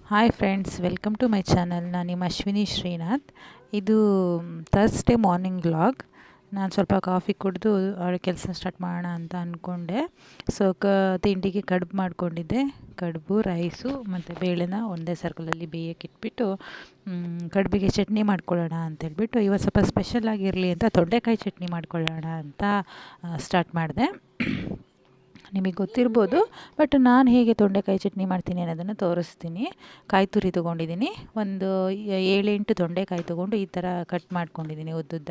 Hi friends, welcome to my channel. ನಾನು ನಿಮ್ಮ ಅಶ್ವಿನಿ ಶ್ರೀನಾಥ್. ಇದು ಥರ್ಸ್ಡೇ ಮಾರ್ನಿಂಗ್ ವ್ಲಾಗ್. ನಾನು ಸ್ವಲ್ಪ ಕಾಫಿ ಕುಡಿದು ಕೆಲಸ ಸ್ಟಾರ್ಟ್ ಮಾಡೋಣ ಅಂತ ಅಂದ್ಕೊಂಡೆ. ಸೊ ತಿಂಡಿಗೆ ಕಡುಬು ಮಾಡ್ಕೊಂಡಿದ್ದೆ. ಕಡುಬು, ರೈಸು ಮತ್ತು ಬೇಳೆನ ಒಂದೇ ಸರ್ಕಲಲ್ಲಿ ಬೇಯಕ್ಕೆ ಇಟ್ಬಿಟ್ಟು ಕಡುಬಿಗೆ ಚಟ್ನಿ ಮಾಡ್ಕೊಳ್ಳೋಣ ಅಂತೇಳ್ಬಿಟ್ಟು ಇವತ್ತು ಸ್ವಲ್ಪ ಸ್ಪೆಷಲ್ ಆಗಿರಲಿ ಅಂತ ತೊಂಡೆಕಾಯಿ ಚಟ್ನಿ ಮಾಡ್ಕೊಳ್ಳೋಣ ಅಂತ ಸ್ಟಾರ್ಟ್ ಮಾಡಿದೆ. ನಿಮಗೆ ಗೊತ್ತಿರ್ಬೋದು, ಬಟ್ ನಾನು ಹೇಗೆ ತೊಂಡೆಕಾಯಿ ಚಟ್ನಿ ಮಾಡ್ತೀನಿ ಅನ್ನೋದನ್ನು ತೋರಿಸ್ತೀನಿ. ಕಾಯಿ ತುರಿ ತೊಗೊಂಡಿದ್ದೀನಿ, ಒಂದು 7-8 ತೊಂಡೆಕಾಯಿ ತೊಗೊಂಡು ಈ ಥರ ಕಟ್ ಮಾಡ್ಕೊಂಡಿದ್ದೀನಿ ಉದ್ದುದ್ದ.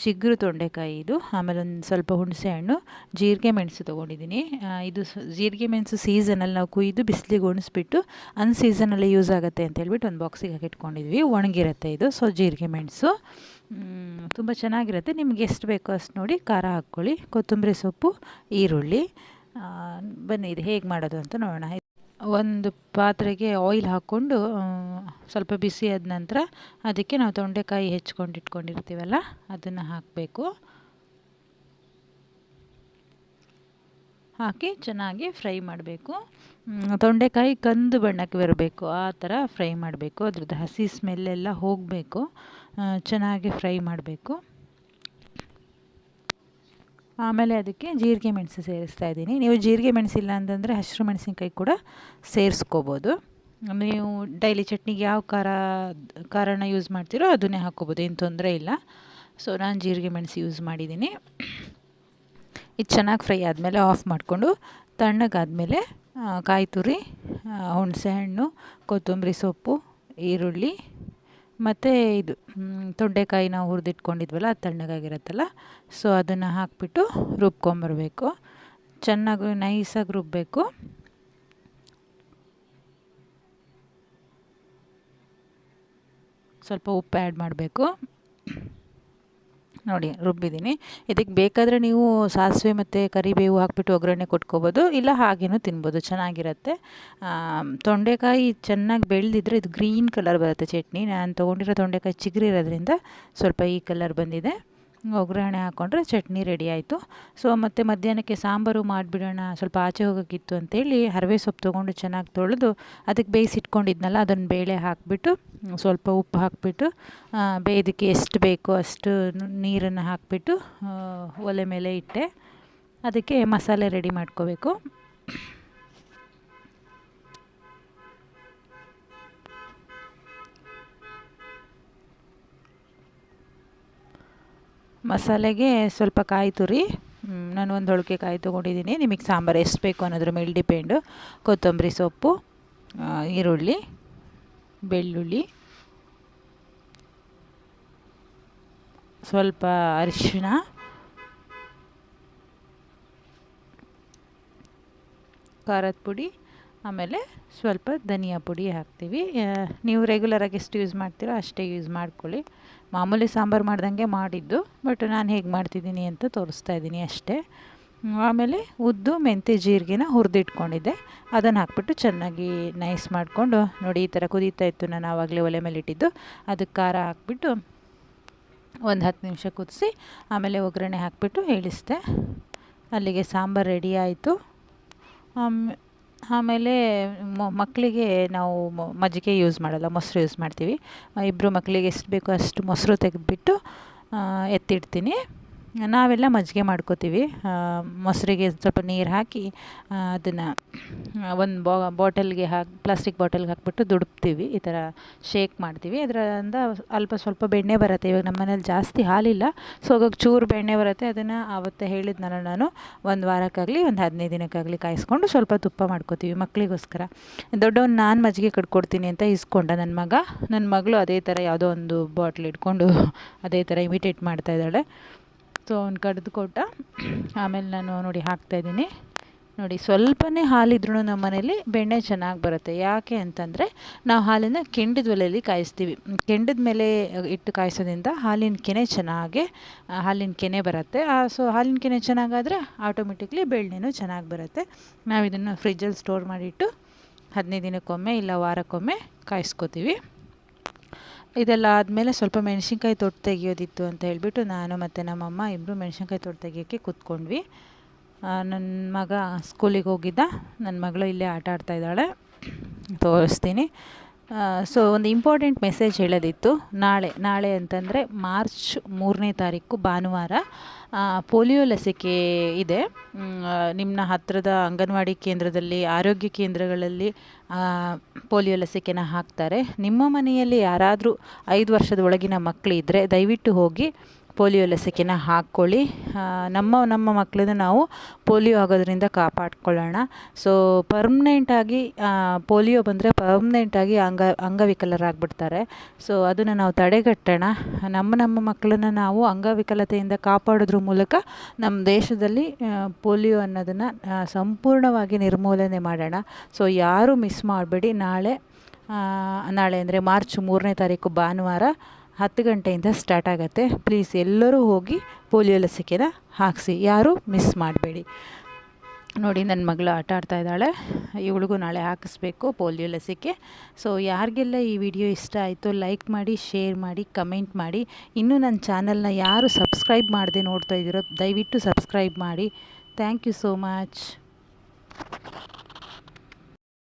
ಚಿಗುರು ತೊಂಡೆಕಾಯಿ ಇದು. ಆಮೇಲೆ ಒಂದು ಸ್ವಲ್ಪ ಹುಣಸೆ ಹಣ್ಣು, ಜೀರಿಗೆ ಮೆಣಸು ತೊಗೊಂಡಿದ್ದೀನಿ. ಇದು ಜೀರಿಗೆ ಮೆಣಸು ಸೀಸನಲ್ಲಿ ನಾವು ಕುಯ್ದು ಬಿಸಿಲಿಗೆ ಒಣಗಿಸ್ಬಿಟ್ಟು ಅನ್ಸೀಸನಲ್ಲಿ ಯೂಸ್ ಆಗುತ್ತೆ ಅಂತ ಹೇಳ್ಬಿಟ್ಟು ಒಂದು ಬಾಕ್ಸಿಗೆ ಹಾಕಿಟ್ಕೊಂಡಿದ್ವಿ. ಒಣಗಿರುತ್ತೆ ಇದು. ಸೊ ಜೀರಿಗೆ ಮೆಣಸು ತುಂಬ ಚೆನ್ನಾಗಿರುತ್ತೆ. ನಿಮ್ಗೆ ಎಷ್ಟು ಬೇಕೋ ಅಷ್ಟು ನೋಡಿ ಖಾರ ಹಾಕ್ಕೊಳ್ಳಿ. ಕೊತ್ತಂಬರಿ ಸೊಪ್ಪು, ಈರುಳ್ಳಿ. ಬನ್ನಿ ಇದು ಹೇಗೆ ಮಾಡೋದು ಅಂತ ನೋಡೋಣ. ಒಂದು ಪಾತ್ರೆಗೆ ಆಯಿಲ್ ಹಾಕ್ಕೊಂಡು ಸ್ವಲ್ಪ ಬಿಸಿ ಆದ ನಂತರ ಅದಕ್ಕೆ ನಾವು ತೊಂಡೆಕಾಯಿ ಹೆಚ್ಕೊಂಡು ಇಟ್ಕೊಂಡಿರ್ತೀವಲ್ಲ ಅದನ್ನು ಹಾಕಬೇಕು. ಹಾಕಿ ಚೆನ್ನಾಗಿ ಫ್ರೈ ಮಾಡಬೇಕು. ತೊಂಡೆಕಾಯಿ ಕಂದು ಬಣ್ಣಕ್ಕೆ ಬರಬೇಕು, ಆ ಥರ ಫ್ರೈ ಮಾಡಬೇಕು. ಅದ್ರದ್ದು ಹಸಿ ಸ್ಮೆಲ್ಲೆಲ್ಲ ಹೋಗಬೇಕು. ಚೆನ್ನಾಗಿ ಫ್ರೈ ಮಾಡಬೇಕು. ಆಮೇಲೆ ಅದಕ್ಕೆ ಜೀರಿಗೆ ಮೆಣಸು ಸೇರಿಸ್ತಾ ಇದ್ದೀನಿ. ನೀವು ಜೀರಿಗೆ ಮೆಣಸಿಲ್ಲ ಅಂತಂದರೆ ಹಸಿರು ಮೆಣಸಿನ್ಕಾಯಿ ಕೂಡ ಸೇರಿಸ್ಕೋಬೋದು. ನೀವು ಡೈಲಿ ಚಟ್ನಿಗೆ ಯಾವ ಖಾರನ ಯೂಸ್ ಮಾಡ್ತೀರೋ ಅದನ್ನೇ ಹಾಕ್ಕೋಬೋದು, ಏನು ತೊಂದರೆ ಇಲ್ಲ. ಸೊ ನಾನು ಜೀರಿಗೆ ಮೆಣಸು ಯೂಸ್ ಮಾಡಿದ್ದೀನಿ. ಇದು ಚೆನ್ನಾಗಿ ಫ್ರೈ ಆದಮೇಲೆ ಆಫ್ ಮಾಡಿಕೊಂಡು ತಣ್ಣಗಾದಮೇಲೆ ಕಾಯಿ ತುರಿ, ಹುಣಸೆ ಹಣ್ಣು, ಕೊತ್ತಂಬರಿ ಸೊಪ್ಪು, ಈರುಳ್ಳಿ ಮತ್ತು ಇದು ತೊಂಡೆಕಾಯಿ ನಾವು ಹುರಿದಿಟ್ಕೊಂಡಿದ್ವಲ್ಲ ಅದು ತಣ್ಣಗಾಗಿರುತ್ತಲ್ಲ, ಸೊ ಅದನ್ನು ಹಾಕಿಬಿಟ್ಟು ರುಬ್ಕೊಂಬರಬೇಕು. ಚೆನ್ನಾಗಿ ನೈಸಾಗಿ ರುಬ್ಬಬೇಕು. ಸ್ವಲ್ಪ ಉಪ್ಪು ಆ್ಯಡ್ ಮಾಡಬೇಕು. ನೋಡಿ ರುಬ್ಬಿದ್ದೀನಿ. ಇದಕ್ಕೆ ಬೇಕಾದರೆ ನೀವು ಸಾಸಿವೆ ಮತ್ತು ಕರಿಬೇವು ಹಾಕ್ಬಿಟ್ಟು ಒಗ್ಗರಣೆ ಕೊಟ್ಕೋಬೋದು, ಇಲ್ಲ ಹಾಗೇನೂ ತಿನ್ಬೋದು, ಚೆನ್ನಾಗಿರುತ್ತೆ. ತೊಂಡೆಕಾಯಿ ಚೆನ್ನಾಗಿ ಬೆಳೆದಿದ್ರೆ ಇದು ಗ್ರೀನ್ ಕಲರ್ ಬರುತ್ತೆ ಚಟ್ನಿ. ನಾನು ತೊಗೊಂಡಿರೋ ತೊಂಡೆಕಾಯಿ ಚಿಗುರಿರೋದ್ರಿಂದ ಸ್ವಲ್ಪ ಈ ಕಲರ್ ಬಂದಿದೆ. ಒಗ್ಗರಣೆ ಹಾಕ್ಕೊಂಡ್ರೆ ಚಟ್ನಿ ರೆಡಿ ಆಯಿತು. ಸೊ ಮತ್ತು ಮಧ್ಯಾಹ್ನಕ್ಕೆ ಸಾಂಬಾರು ಮಾಡಿಬಿಡೋಣ, ಸ್ವಲ್ಪ ಆಚೆ ಹೋಗೋಕ್ಕಿತ್ತು ಅಂತೇಳಿ ಹರವೆ ಸೊಪ್ಪು ತೊಗೊಂಡು ಚೆನ್ನಾಗಿ ತೊಳೆದು ಅದಕ್ಕೆ ಬೇಯಿಸಿಟ್ಕೊಂಡಿದ್ನಲ್ಲ ಅದನ್ನು ಬೇಳೆ ಹಾಕಿಬಿಟ್ಟು ಸ್ವಲ್ಪ ಉಪ್ಪು ಹಾಕಿಬಿಟ್ಟು ಇದಕ್ಕೆ ಎಷ್ಟು ಬೇಕೋ ಅಷ್ಟು ನೀರನ್ನು ಹಾಕಿಬಿಟ್ಟು ಒಲೆ ಮೇಲೆ ಇಟ್ಟೆ. ಅದಕ್ಕೆ ಮಸಾಲೆ ರೆಡಿ ಮಾಡ್ಕೋಬೇಕು. ಮಸಾಲೆಗೆ ಸ್ವಲ್ಪ ಕಾಯಿ ತುರಿ, ನಾನು ಒಂದು ಹೊಳಕೆ ಕಾಯಿ ತೊಗೊಂಡಿದ್ದೀನಿ. ನಿಮಗೆ ಸಾಂಬಾರು ಎಷ್ಟು ಬೇಕು ಅನ್ನೋದ್ರ ಮೇಲೆ ಡಿಪೆಂಡು. ಕೊತ್ತಂಬರಿ ಸೊಪ್ಪು, ಈರುಳ್ಳಿ, ಬೆಳ್ಳುಳ್ಳಿ, ಸ್ವಲ್ಪ ಅರಿಶಿಣ, ಖಾರದ ಪುಡಿ, ಆಮೇಲೆ ಸ್ವಲ್ಪ ಧನಿಯಾ ಪುಡಿ ಹಾಕ್ತೀವಿ. ನೀವು ರೆಗ್ಯುಲರಾಗಿ ಎಷ್ಟು ಯೂಸ್ ಮಾಡ್ತೀರೋ ಅಷ್ಟೇ ಯೂಸ್ ಮಾಡ್ಕೊಳ್ಳಿ. ಮಾಮೂಲಿ ಸಾಂಬಾರು ಮಾಡ್ದಂಗೆ ಮಾಡಿದ್ದು, ಬಟ್ ನಾನು ಹೇಗೆ ಮಾಡ್ತಿದ್ದೀನಿ ಅಂತ ತೋರಿಸ್ತಾ ಇದ್ದೀನಿ ಅಷ್ಟೇ. ಆಮೇಲೆ ಉದ್ದು, ಮೆಂತ್ಯ, ಜೀರಿಗೆನ ಹುರಿದಿಟ್ಕೊಂಡಿದ್ದೆ, ಅದನ್ನು ಹಾಕ್ಬಿಟ್ಟು ಚೆನ್ನಾಗಿ ನೈಸ್ ಮಾಡಿಕೊಂಡು ನೋಡಿ ಈ ಥರ ಕುದೀತಾ ಇತ್ತು. ನಾನು ಆವಾಗಲೇ ಒಲೆ ಮೇಲೆ ಇಟ್ಟಿದ್ದು. ಅದಕ್ಕೆ ಖಾರ ಹಾಕ್ಬಿಟ್ಟು ಒಂದು 10 ನಿಮಿಷ ಕುದಿಸಿ ಆಮೇಲೆ ಒಗ್ಗರಣೆ ಹಾಕ್ಬಿಟ್ಟು ಇಳಿಸಿದೆ. ಅಲ್ಲಿಗೆ ಸಾಂಬಾರು ರೆಡಿ ಆಯಿತು. ಆಮೇಲೆ ಮಕ್ಕಳಿಗೆ ನಾವು ಮಜ್ಜಿಗೆ ಯೂಸ್ ಮಾಡಲ್ಲ, ಮೊಸರು ಯೂಸ್ ಮಾಡ್ತೀವಿ. ಇಬ್ಬರು ಮಕ್ಕಳಿಗೆ ಎಷ್ಟು ಬೇಕೋ ಅಷ್ಟು ಮೊಸರು ತೆಗೆದುಬಿಟ್ಟು ಎತ್ತಿಡ್ತೀನಿ. ನಾವೆಲ್ಲ ಮಜ್ಜಿಗೆ ಮಾಡ್ಕೋತೀವಿ. ಮೊಸರಿಗೆ ಸ್ವಲ್ಪ ನೀರು ಹಾಕಿ ಅದನ್ನು ಒಂದು ಬಾಟಲ್ಗೆ ಪ್ಲಾಸ್ಟಿಕ್ ಬಾಟಲ್ಗೆ ಹಾಕ್ಬಿಟ್ಟು ದುಡುಪ್ತೀವಿ. ಈ ಥರ ಶೇಕ್ ಮಾಡ್ತೀವಿ. ಅದರಿಂದ ಅಲ್ಪ ಸ್ವಲ್ಪ ಬೆಣ್ಣೆ ಬರುತ್ತೆ. ಇವಾಗ ನಮ್ಮ ಮನೇಲಿ ಜಾಸ್ತಿ ಹಾಲಿಲ್ಲ, ಸೊ ಹೋಗೋಕೆ ಚೂರು ಬೆಣ್ಣೆ ಬರುತ್ತೆ. ಅದನ್ನು ಆವತ್ತೇ ಹೇಳಿದ್ನಲ್ಲ ನಾನು, ಒಂದು ವಾರಕ್ಕಾಗಲಿ ಒಂದು 15 ದಿನಕ್ಕಾಗಲಿ ಕಾಯಿಸ್ಕೊಂಡು ಸ್ವಲ್ಪ ತುಪ್ಪ ಮಾಡ್ಕೋತೀವಿ ಮಕ್ಕಳಿಗೋಸ್ಕರ. ದೊಡ್ಡವನು ನಾನು ಮಜ್ಜಿಗೆ ಕಟ್ಕೊಡ್ತೀನಿ ಅಂತ ಇಸ್ಕೊಂಡ ನನ್ನ ಮಗಳು ಅದೇ ಥರ ಯಾವುದೋ ಒಂದು ಬಾಟ್ಲ್ ಇಟ್ಕೊಂಡು ಅದೇ ಥರ ಇಮಿಟೇಟ್ ಮಾಡ್ತಾಯಿದ್ದಾಳೆ. ಸೊ ಅವ್ನು ಕಡ್ದು ಕೊಟ್ಟ. ಆಮೇಲೆ ನಾನು ನೋಡಿ ಹಾಕ್ತಾಯಿದ್ದೀನಿ. ನೋಡಿ ಸ್ವಲ್ಪನೇ ಹಾಲಿದ್ರೂ ನಮ್ಮ ಮನೇಲಿ ಬೆಣ್ಣೆ ಚೆನ್ನಾಗಿ ಬರುತ್ತೆ. ಯಾಕೆ ಅಂತಂದರೆ ನಾವು ಹಾಲನ್ನು ಕೆಂಡದ ಒಲೆಯಲ್ಲಿ ಕಾಯಿಸ್ತೀವಿ. ಕೆಂಡದ ಮೇಲೆ ಇಟ್ಟು ಕಾಯಿಸೋದ್ರಿಂದ ಹಾಲಿನ ಕೆನೆ ಬರುತ್ತೆ. ಸೊ ಹಾಲಿನ ಕೆನೆ ಚೆನ್ನಾಗಾದರೆ ಆಟೋಮೆಟಿಕ್ಲಿ ಬೆಣ್ಣೆನೂ ಚೆನ್ನಾಗಿ ಬರುತ್ತೆ. ನಾವು ಇದನ್ನು ಫ್ರಿಜ್ಜಲ್ಲಿ ಸ್ಟೋರ್ ಮಾಡಿಟ್ಟು 15 ದಿನಕ್ಕೊಮ್ಮೆ ಇಲ್ಲ ವಾರಕ್ಕೊಮ್ಮೆ ಕಾಯಿಸ್ಕೋತೀವಿ. ಇದೆಲ್ಲ ಆದಮೇಲೆ ಸ್ವಲ್ಪ ಮೆಣಸಿನ್ಕಾಯಿ ತೊಟ್ಟು ತೆಗಿಯೋದಿತ್ತು ಅಂತ ಹೇಳಿಬಿಟ್ಟು ನಾನು ಮತ್ತು ನಮ್ಮಮ್ಮ ಇಬ್ಬರು ಮೆಣಸಿನ್ಕಾಯಿ ತೊಟ್ಟು ತೆಗಿಯೋಕ್ಕೆ ಕೂತ್ಕೊಂಡ್ವಿ. ನನ್ನ ಮಗ ಸ್ಕೂಲಿಗೆ ಹೋಗಿದ್ದ, ನನ್ನ ಮಗಳು ಇಲ್ಲೇ ಆಟ ಆಡ್ತಾಯಿದ್ದಾಳೆ. ತೋರಿಸ್ತೀನಿ. ಸೊ ಒಂದು ಇಂಪಾರ್ಟೆಂಟ್ ಮೆಸೇಜ್ ಹೇಳೋದಿತ್ತು. ನಾಳೆ ಅಂತಂದರೆ ಮಾರ್ಚ್ 3ನೇ ತಾರೀಕು ಭಾನುವಾರ ಪೋಲಿಯೋ ಲಸಿಕೆ ಇದೆ. ನಿಮ್ಮ ಹತ್ತಿರದ ಅಂಗನವಾಡಿ ಕೇಂದ್ರದಲ್ಲಿ, ಆರೋಗ್ಯ ಕೇಂದ್ರಗಳಲ್ಲಿ ಪೋಲಿಯೋ ಲಸಿಕೆನ ಹಾಕ್ತಾರೆ. ನಿಮ್ಮ ಮನೆಯಲ್ಲಿ ಯಾರಾದರೂ 5 ವರ್ಷದ ಒಳಗಿನ ಮಕ್ಕಳಿದ್ದರೆ ದಯವಿಟ್ಟು ಹೋಗಿ ಪೋಲಿಯೋ ಲಸಿಕೆನ ಹಾಕ್ಕೊಳ್ಳಿ. ನಮ್ಮ ಮಕ್ಕಳನ್ನ ನಾವು ಪೋಲಿಯೋ ಆಗೋದ್ರಿಂದ ಕಾಪಾಡ್ಕೊಳ್ಳೋಣ. ಸೊ ಪರ್ಮ್ನೆಂಟಾಗಿ ಪೋಲಿಯೋ ಬಂದರೆ ಪರ್ಮ್ನೆಂಟಾಗಿ ಅಂಗವಿಕಲರಾಗ್ಬಿಡ್ತಾರೆ. ಸೊ ಅದನ್ನು ನಾವು ತಡೆಗಟ್ಟೋಣ. ನಮ್ಮ ಮಕ್ಕಳನ್ನು ನಾವು ಅಂಗವಿಕಲತೆಯಿಂದ ಕಾಪಾಡೋದ್ರ ಮೂಲಕ ನಮ್ಮ ದೇಶದಲ್ಲಿ ಪೋಲಿಯೋ ಅನ್ನೋದನ್ನು ಸಂಪೂರ್ಣವಾಗಿ ನಿರ್ಮೂಲನೆ ಮಾಡೋಣ. ಸೊ ಯಾರೂ ಮಿಸ್ ಮಾಡಬೇಡಿ. ನಾಳೆ ಅಂದರೆ ಮಾರ್ಚ್ 3ನೇ ತಾರೀಕು ಭಾನುವಾರ 10 ಗಂಟೆಯಿಂದ ಸ್ಟಾರ್ಟ್ ಆಗುತ್ತೆ. ಪ್ಲೀಸ್ ಎಲ್ಲರೂ ಹೋಗಿ ಪೋಲಿಯೋ ಲಸಿಕೆನ ಹಾಕಿಸಿ, ಯಾರೂ ಮಿಸ್ ಮಾಡಬೇಡಿ. ನೋಡಿ, ನನ್ನ ಮಗಳು ಆಟ ಆಡ್ತಾ ಇದ್ದಾಳೆ. ಇವಳಿಗೂ ನಾಳೆ ಹಾಕಿಸ್ಬೇಕು ಪೋಲಿಯೋ ಲಸಿಕೆ. ಸೊ ಯಾರಿಗೆಲ್ಲ ಈ ವಿಡಿಯೋ ಇಷ್ಟ ಆಯಿತು ಲೈಕ್ ಮಾಡಿ, ಶೇರ್ ಮಾಡಿ, ಕಮೆಂಟ್ ಮಾಡಿ. ಇನ್ನೂ ನನ್ನ ಚಾನಲ್ನ ಯಾರು ಸಬ್ಸ್ಕ್ರೈಬ್ ಮಾಡದೆ ನೋಡ್ತಾ ಇದ್ದೀರೋ ದಯವಿಟ್ಟು ಸಬ್ಸ್ಕ್ರೈಬ್ ಮಾಡಿ. Thank you so much.